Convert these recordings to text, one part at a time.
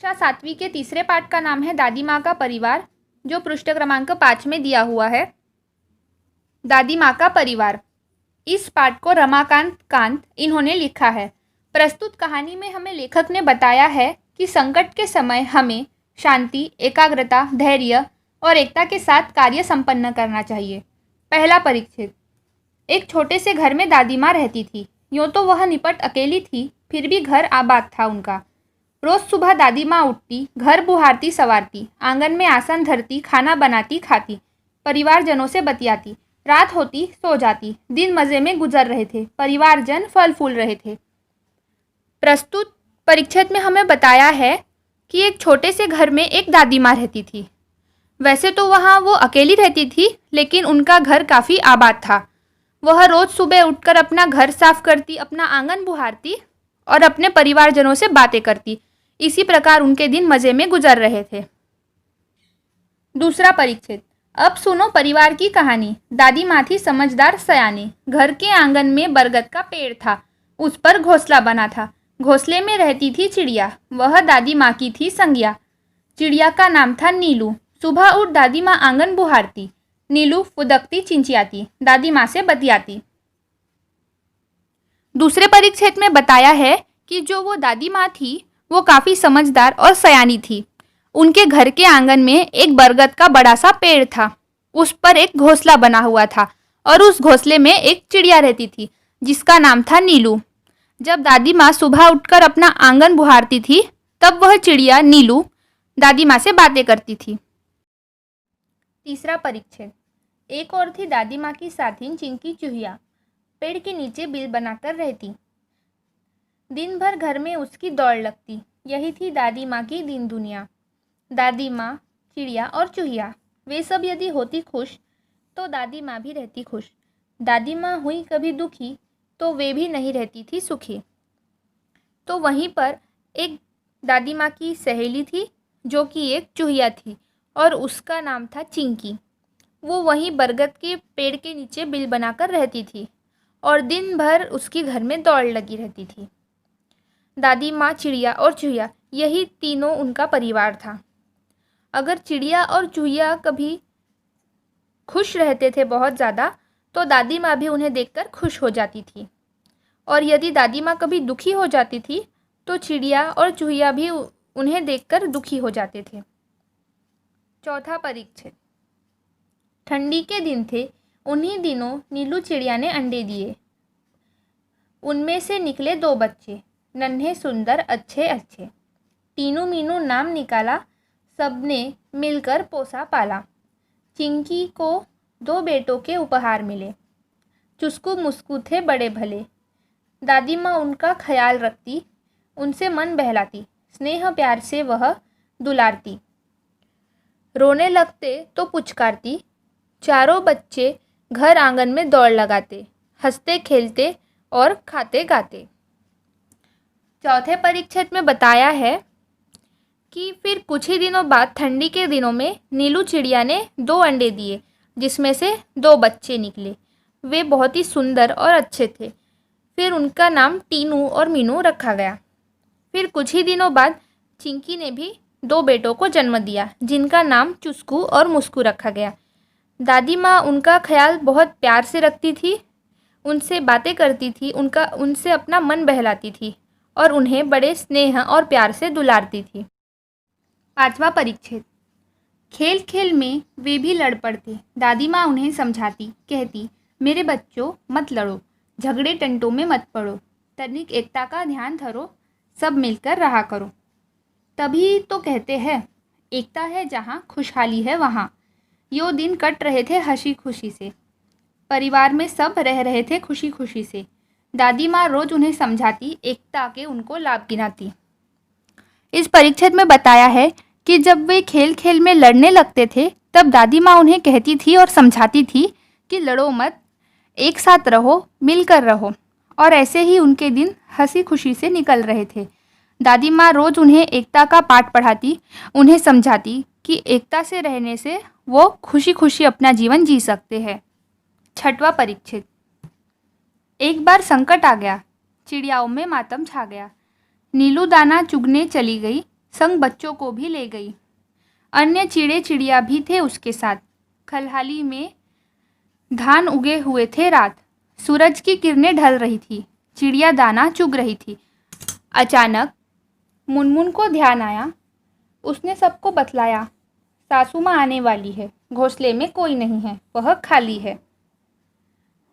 कक्षा 7वीं के तीसरे पाठ का नाम है दादी माँ का परिवार, जो पृष्ठ क्रमांक 5 में दिया हुआ है। दादी माँ का परिवार। इस पाठ को रमाकांत कांत इन्होंने लिखा है। प्रस्तुत कहानी में हमें लेखक ने बताया है कि संकट के समय हमें शांति, एकाग्रता, धैर्य और एकता के साथ कार्य संपन्न करना चाहिए। पहला परिच्छेद। एक छोटे से घर में दादी माँ रहती थी। यूँ तो वह निपट अकेली थी, फिर भी घर आबाद था उनका। रोज़ सुबह दादी माँ उठती, घर बुहारती संवारती, आंगन में आसन धरती, खाना बनाती खाती, परिवारजनों से बतियाती। रात होती सो जाती। दिन मज़े में गुजर रहे थे, परिवारजन फल फूल रहे थे। प्रस्तुत परिच्छेद में हमें बताया है कि एक छोटे से घर में एक दादी माँ रहती थी। वैसे तो वहाँ वो अकेली रहती थी, लेकिन उनका घर काफ़ी आबाद था। वह रोज़ सुबह उठकर अपना घर साफ करती, अपना आंगन बुहारती और अपने परिवारजनों से बातें करती। इसी प्रकार उनके दिन मज़े में गुजर रहे थे। दूसरा परिच्छेद। अब सुनो परिवार की कहानी। दादी माँ थी समझदार सयानी। घर के आंगन में बरगद का पेड़ था, उस पर घोंसला बना था। घोंसले में रहती थी चिड़िया, वह दादी माँ की थी संगिया। चिड़िया का नाम था नीलू। सुबह उठ दादी माँ आंगन बुहारती, नीलू फुदकती चिंचियाती, दादी माँ से बतियाती। दूसरे परिच्छेद में बताया है कि जो वो दादी माँ थी वो काफ़ी समझदार और सयानी थी। उनके घर के आंगन में एक बरगद का बड़ा सा पेड़ था, उस पर एक घोंसला बना हुआ था और उस घोंसले में एक चिड़िया रहती थी जिसका नाम था नीलू। जब दादी माँ सुबह उठकर अपना आंगन बुहारती थी, तब वह चिड़िया नीलू दादी माँ से बातें करती थी। तीसरा परिच्छेद। एक और थी दादी माँ की साथिन चिंकी चूहिया, पेड़ के नीचे बिल बनाकर रहती। दिन भर घर में उसकी दौड़ लगती। यही थी दादी माँ की दिन दुनिया। दादी माँ, चिड़िया और चूहिया, वे सब यदि होती खुश तो दादी माँ भी रहती खुश। दादी माँ हुई कभी दुखी तो वे भी नहीं रहती थी सुखी। तो वहीं पर एक दादी माँ की सहेली थी जो कि एक चूहिया थी और उसका नाम था चिंकी। वो वहीं बरगद के पेड़ के नीचे बिल बनाकर रहती थी और दिन भर उसकी घर में दौड़ लगी रहती थी। दादी माँ, चिड़िया और चूहिया, यही तीनों उनका परिवार था। अगर चिड़िया और चूहिया कभी खुश रहते थे बहुत ज़्यादा, तो दादी माँ भी उन्हें देखकर खुश हो जाती थी, और यदि दादी माँ कभी दुखी हो जाती थी तो चिड़िया और चूहिया भी उन्हें देखकर दुखी हो जाते थे। चौथा परिच्छेद। ठंडी के दिन थे। उन्हीं दिनों नीलू चिड़िया ने अंडे दिए। उनमें से निकले 2 बच्चे, नन्हे सुंदर अच्छे अच्छे। टीनू मीनू नाम निकाला, सबने मिलकर पोसा पाला। चिंकी को 2 बेटों के उपहार मिले। चुस्कू मुस्कू थे बड़े भले। दादी माँ उनका ख्याल रखती, उनसे मन बहलाती, स्नेह प्यार से वह दुलारती। रोने लगते तो पुचकारती। चारों बच्चे घर आंगन में दौड़ लगाते, हंसते खेलते और खाते गाते। चौथे परिच्छेद में बताया है कि फिर कुछ ही दिनों बाद ठंडी के दिनों में नीलू चिड़िया ने 2 अंडे दिए, जिसमें से 2 बच्चे निकले। वे बहुत ही सुंदर और अच्छे थे। फिर उनका नाम टीनू और मीनू रखा गया। फिर कुछ ही दिनों बाद चिंकी ने भी 2 बेटों को जन्म दिया, जिनका नाम चुस्कू और मुस्कू रखा गया। दादी माँ उनका ख्याल बहुत प्यार से रखती थी, उनसे बातें करती थी, उनसे अपना मन बहलाती थी और उन्हें बड़े स्नेह और प्यार से दुलारती थी। 5वां परिच्छेद। खेल खेल में वे भी लड़ पड़ते। दादी माँ उन्हें समझाती, कहती, मेरे बच्चों मत लड़ो, झगड़े टंटों में मत पड़ो, तनिक एकता का ध्यान धरो, सब मिलकर रहा करो। तभी तो कहते हैं, एकता है जहाँ खुशहाली है वहाँ। यो दिन कट रहे थे हंसी खुशी से, परिवार में सब रह रहे थे खुशी खुशी से। दादी माँ रोज़ उन्हें समझाती, एकता के उनको लाभ गिनाती। इस परिच्छेद में बताया है कि जब वे खेल खेल में लड़ने लगते थे, तब दादी माँ उन्हें कहती थी और समझाती थी कि लड़ो मत, एक साथ रहो, मिलकर रहो। और ऐसे ही उनके दिन हंसी खुशी से निकल रहे थे। दादी माँ रोज़ उन्हें एकता का पाठ पढ़ाती, उन्हें समझाती कि एकता से रहने से वो खुशी खुशी अपना जीवन जी सकते हैं। 6वां परिच्छेद। एक बार संकट आ गया, चिड़ियाओं में मातम छा गया। नीलू दाना चुगने चली गई, संग बच्चों को भी ले गई। अन्य चिड़े चिड़िया भी थे उसके साथ। खलहाली में धान उगे हुए थे। रात, सूरज की किरणें ढल रही थी। चिड़िया दाना चुग रही थी। अचानक मुनमुन को ध्यान आया। उसने सबको बतलाया, सासू माँ आने वाली है, घोंसले में कोई नहीं है, वह खाली है।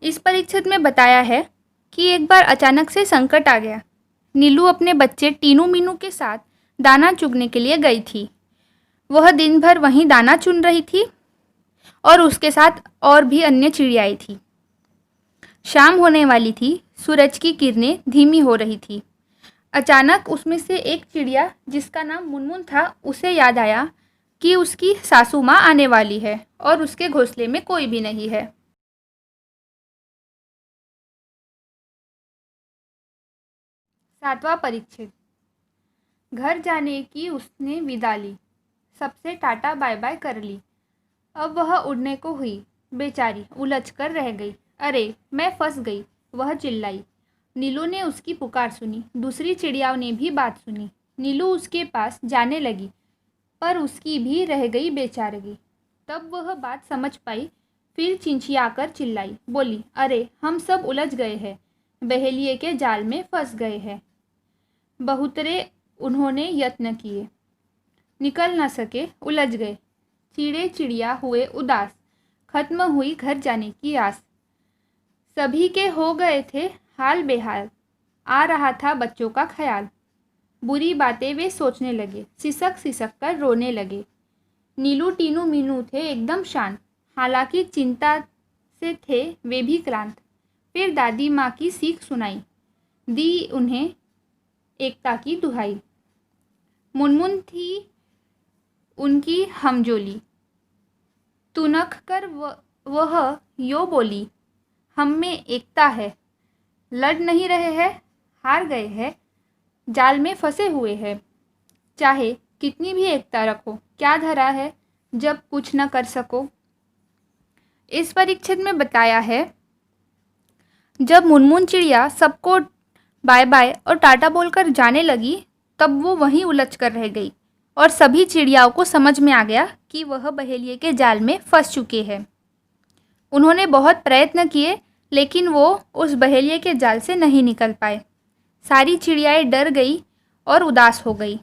इस परीक्षित में बताया है कि एक बार अचानक से संकट आ गया। नीलू अपने बच्चे टीनू मीनू के साथ दाना चुगने के लिए गई थी। वह दिन भर वहीं दाना चुन रही थी और उसके साथ और भी अन्य चिड़ियाएं थी। शाम होने वाली थी। सूरज की किरणें धीमी हो रही थी। अचानक उसमें से एक चिड़िया, जिसका नाम मुनमुन था, उसे याद आया कि उसकी सासू माँ आने वाली है और उसके घोंसले में कोई भी नहीं है। 7वां परिच्छेद। घर जाने की उसने विदा ली। सबसे टाटा बाय बाय कर ली। अब वह उड़ने को हुई। बेचारी उलझ कर रह गई। अरे, मैं फंस गई, वह चिल्लाई। नीलू ने उसकी पुकार सुनी। दूसरी चिड़ियाओं ने भी बात सुनी। नीलू उसके पास जाने लगी, पर उसकी भी रह गई बेचारगी। तब वह बात समझ पाई, फिर चिंचियाकर चिल्लाई, बोली, अरे, हम सब उलझ गए हैं, बहेलिए के जाल में फंस गए हैं। बहुतरे उन्होंने यत्न किए, निकल न सके, उलझ गए। चिड़े चिड़िया हुए उदास, खत्म हुई घर जाने की आस। सभी के हो गए थे हाल बेहाल, आ रहा था बच्चों का ख्याल। बुरी बातें वे सोचने लगे, सिसक सिसक कर रोने लगे। नीलू टीनू मीनू थे एकदम शांत, हालांकि चिंता से थे वे भी क्लांत। फिर दादी माँ की सीख सुनाई, दी उन्हें एकता की दुहाई। मुनमुन थी उनकी हमजोली, तुनक कर वह यो बोली, हम में एकता है, लड़ नहीं रहे हैं, हार गए हैं, जाल में फंसे हुए हैं। चाहे कितनी भी एकता रखो, क्या धरा है जब कुछ न कर सको। इस परिच्छेद में बताया है, जब मुनमुन चिड़िया सबको बाय बाय और टाटा बोलकर जाने लगी, तब वो वहीं उलझ कर रह गई और सभी चिड़ियाओं को समझ में आ गया कि वह बहेलिए के जाल में फंस चुके हैं। उन्होंने बहुत प्रयत्न किए, लेकिन वो उस बहेलिए के जाल से नहीं निकल पाए। सारी चिड़ियाएं डर गई और उदास हो गई।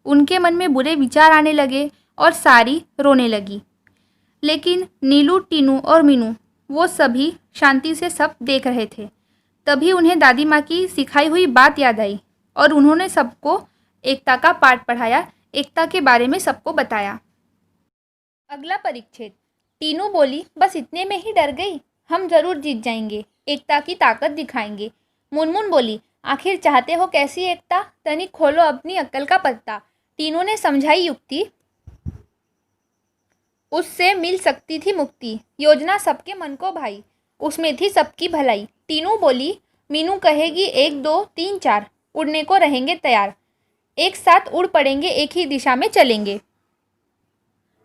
उनके मन में बुरे विचार आने लगे और सारी रोने लगी। लेकिन नीलू, टीनू और मीनू, वो सभी शांति से सब देख रहे थे। तभी उन्हें दादी माँ की सिखाई हुई बात याद आई और उन्होंने सबको एकता का पाठ पढ़ाया, एकता के बारे में सबको बताया। अगला परिच्छेद। टीनू बोली, बस इतने में ही डर गई, हम जरूर जीत जाएंगे, एकता की ताकत दिखाएंगे। मुनमुन बोली, आखिर चाहते हो कैसी एकता, तनिक खोलो अपनी अक्ल का पत्ता। टीनू ने समझाई युक्ति, उससे मिल सकती थी मुक्ति, योजना सबके मन को भाई, उसमें थी सबकी भलाई। टीनू बोली, मीनू कहेगी 1 2 3 4, उड़ने को रहेंगे तैयार, एक साथ उड़ पड़ेंगे, एक ही दिशा में चलेंगे।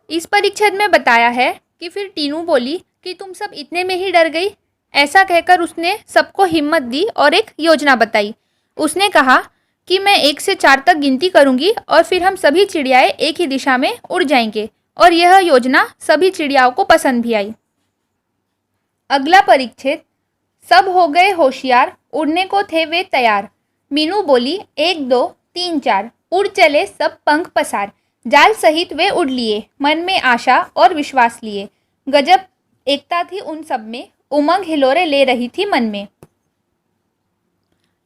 इस परिच्छेद में बताया है कि फिर टीनू बोली कि तुम सब इतने में ही डर गई। ऐसा कहकर उसने सबको हिम्मत दी और एक योजना बताई। उसने कहा कि मैं 1 से 4 तक गिनती करूंगी और फिर हम सभी चिड़ियाएं एक ही दिशा में उड़ जाएंगे, और यह योजना सभी चिड़ियाओं को पसंद भी आई। अगला परिच्छेद। सब हो गए होशियार, उड़ने को थे वे तैयार। मीनू बोली, 1 2 3 4, उड़ चले सब पंख पसार। जाल सहित वे उड़ लिए, मन में आशा और विश्वास लिए। गजब एकता थी उन सब में, उमंग हिलोरे ले रही थी मन में।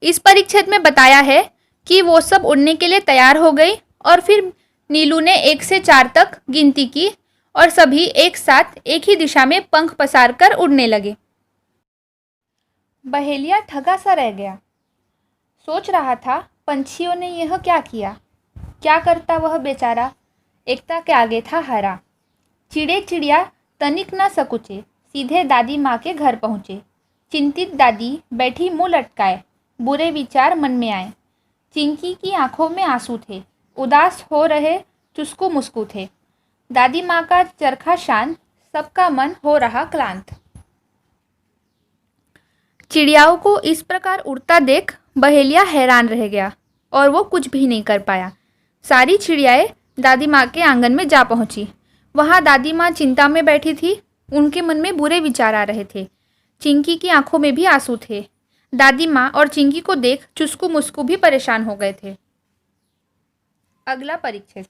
इस परिच्छेद में बताया है कि वो सब उड़ने के लिए तैयार हो गई और फिर नीलू ने 1 से 4 तक गिनती की और सभी एक साथ एक ही दिशा में पंख पसार कर उड़ने लगे। बहेलिया ठगा सा रह गया। सोच रहा था, पंछियों ने यह क्या किया। क्या करता वह बेचारा, एकता के आगे था हारा। चिड़े चिड़िया तनिक न सकुचे, सीधे दादी माँ के घर पहुँचे। चिंतित दादी बैठी मुँह लटकाए, बुरे विचार मन में आए। चिंकी की आंखों में आंसू थे, उदास हो रहे चुस्कू मुस्कू थे। दादी माँ का चरखा शांत, सबका मन हो रहा क्लांत। चिड़ियाओं को इस प्रकार उड़ता देख बहेलिया हैरान रह गया और वो कुछ भी नहीं कर पाया। सारी चिड़ियाएँ दादी माँ के आंगन में जा पहुँची। वहाँ दादी माँ चिंता में बैठी थी। उनके मन में बुरे विचार आ रहे थे। चिंकी की आंखों में भी आंसू थे। दादी माँ और चिंकी को देख चुस्कू मुस्कू भी परेशान हो गए थे। अगला परिच्छेद।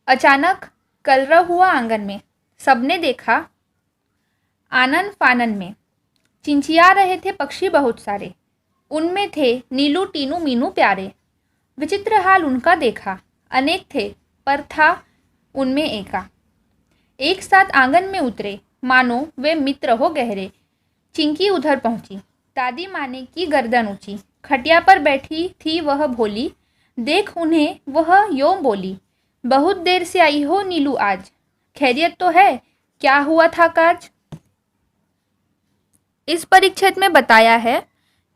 अचानक कलरव हुआ आंगन में। सबने देखा आनन फानन में चिंचिया रहे थे पक्षी बहुत सारे। उनमें थे नीलू टीनू मीनू प्यारे। विचित्र हाल उनका देखा। अनेक थे पर था उनमें एका। एक साथ आंगन में उतरे मानो वे मित्र हो गहरे। चिंकी उधर पहुंची। दादी माँ ने की गर्दन ऊंची। खटिया पर बैठी थी वह भोली। देख उन्हें वह यों बोली, बहुत देर से आई हो नीलू आज। खैरियत तो है, क्या हुआ था काज। इस परिच्छेद में बताया है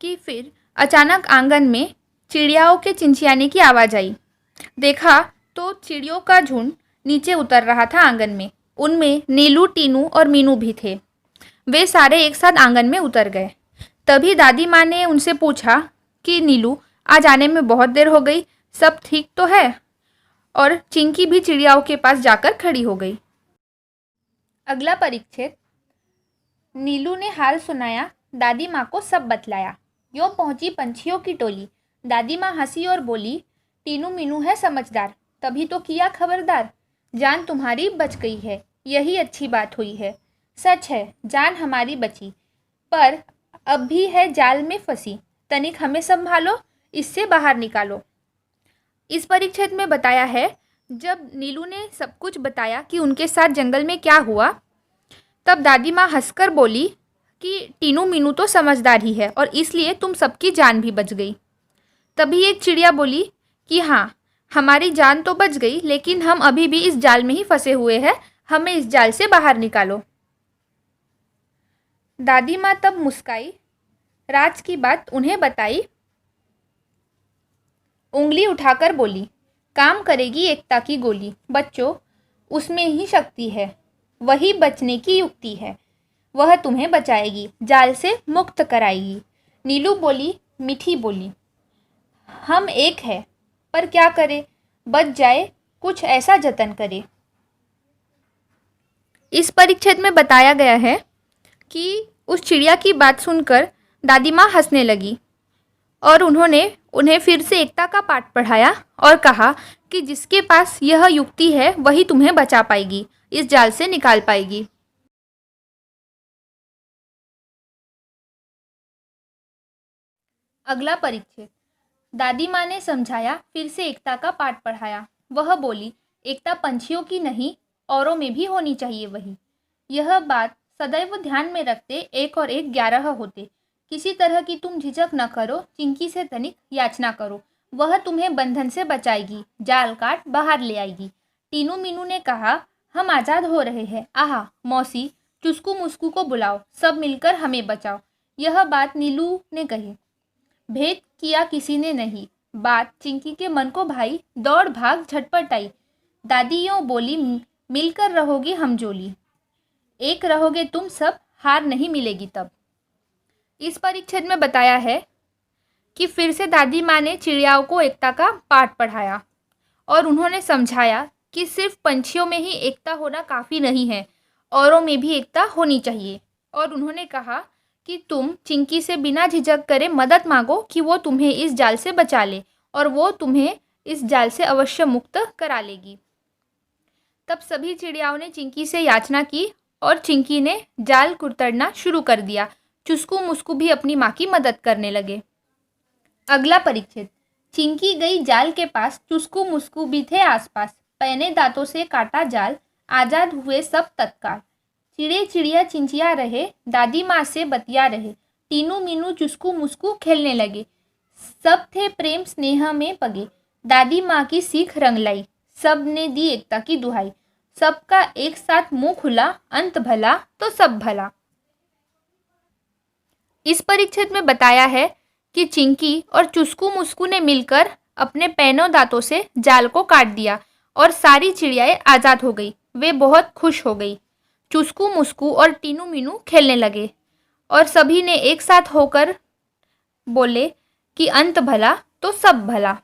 कि फिर अचानक आंगन में चिड़ियाओं के चिंचियाने की आवाज़ आई। देखा तो चिड़ियों का झुंड नीचे उतर रहा था आंगन में। उनमें नीलू टीनू और मीनू भी थे। वे सारे एक साथ आंगन में उतर गए। तभी दादी माँ ने उनसे पूछा कि नीलू, आज आने में बहुत देर हो गई, सब ठीक तो है। और चिंकी भी चिड़ियाओं के पास जाकर खड़ी हो गई। अगला परिच्छेद। नीलू ने हाल सुनाया, दादी माँ को सब बतलाया। यूँ पहुंची पंछियों की टोली। दादी माँ हंसी और बोली, टीनू मीनू है समझदार, तभी तो किया खबरदार। जान तुम्हारी बच गई है, यही अच्छी बात हुई है। सच है, जान हमारी बची, पर अब भी है जाल में फंसी। तनिक हमें संभालो, इससे बाहर निकालो। इस परिच्छेद में बताया है, जब नीलू ने सब कुछ बताया कि उनके साथ जंगल में क्या हुआ, तब दादी माँ हंसकर बोली कि टीनू मीनू तो समझदार ही है और इसलिए तुम सबकी जान भी बच गई। तभी एक चिड़िया बोली कि हाँ, हमारी जान तो बच गई, लेकिन हम अभी भी इस जाल में ही फंसे हुए हैं, हमें इस जाल से बाहर निकालो। दादी माँ तब मुस्काई, राज की बात उन्हें बताई। उंगली उठाकर बोली, काम करेगी एकता की गोली। बच्चों, उसमें ही शक्ति है, वही बचने की युक्ति है। वह तुम्हें बचाएगी, जाल से मुक्त कराएगी। नीलू बोली, मीठी बोली, हम एक है, पर क्या करे, बच जाए, कुछ ऐसा जतन करे। इस परिच्छेद में बताया गया है कि उस चिड़िया की बात सुनकर दादी माँ हंसने लगी और उन्होंने उन्हें फिर से एकता का पाठ पढ़ाया और कहा कि जिसके पास यह युक्ति है वही तुम्हें बचा पाएगी, इस जाल से निकाल पाएगी। अगला परिच्छेद। दादी माँ ने समझाया, फिर से एकता का पाठ पढ़ाया। वह बोली, एकता पंछियों की नहीं, औरों में भी होनी चाहिए वही। यह बात सदैव ध्यान में रखते 1 और 1 11 होते। किसी तरह की तुम झिझक न करो, चिंकी से तनिक याचना करो, वह तुम्हें बंधन से बचाएगी, जाल काट बाहर ले आएगी। टीनू मीनू ने कहा, हम आज़ाद हो रहे हैं, आहा मौसी, चुस्कू मुस्कू को बुलाओ, सब मिलकर हमें बचाओ। यह बात नीलू ने कही। भेद किया किसी ने नहीं, बात चिंकी के मन को भाई, दौड़ भाग झटपट आई। दादी यूँ बोली, मिलकर रहोगी हम जोली, एक रहोगे तुम सब, हार नहीं मिलेगी तब। इस परिच्छेद में बताया है कि फिर से दादी माँ ने चिड़ियाओं को एकता का पाठ पढ़ाया और उन्होंने समझाया कि सिर्फ पंछियों में ही एकता होना काफ़ी नहीं है, औरों में भी एकता होनी चाहिए। और उन्होंने कहा कि तुम चिंकी से बिना झिझक करे मदद मांगो कि वो तुम्हें इस जाल से बचा ले और वो तुम्हें इस जाल से अवश्य मुक्त करा लेगी। तब सभी चिड़ियाओं ने चिंकी से याचना की और चिंकी ने जाल कुतरना शुरू कर दिया। चुस्कू मुस्कू भी अपनी माँ की मदद करने लगे। अगला परिच्छेद। चिंकी गई जाल के पास, चुस्कू मुस्कू भी थे आसपास। पैने दांतों से काटा जाल, आज़ाद हुए सब तत्काल। चिड़े चिड़िया चिंचिया रहे, दादी माँ से बतिया रहे। टीनू मीनू चुस्कू मुस्कू खेलने लगे। सब थे प्रेम स्नेह में पगे, दादी माँ की सीख रंग लाई। सब ने दी एकता की दुहाई, सबका एक साथ मुंह खुला, अंत भला तो सब भला। इस परिच्छेद में बताया है कि चिंकी और चुस्कू मुस्कू ने मिलकर अपने पैनों दांतों से जाल को काट दिया और सारी चिड़ियाएं आज़ाद हो गई। वे बहुत खुश हो गई। चुस्कू मुस्कू और टीनू मीनू खेलने लगे और सभी ने एक साथ होकर बोले कि अंत भला तो सब भला।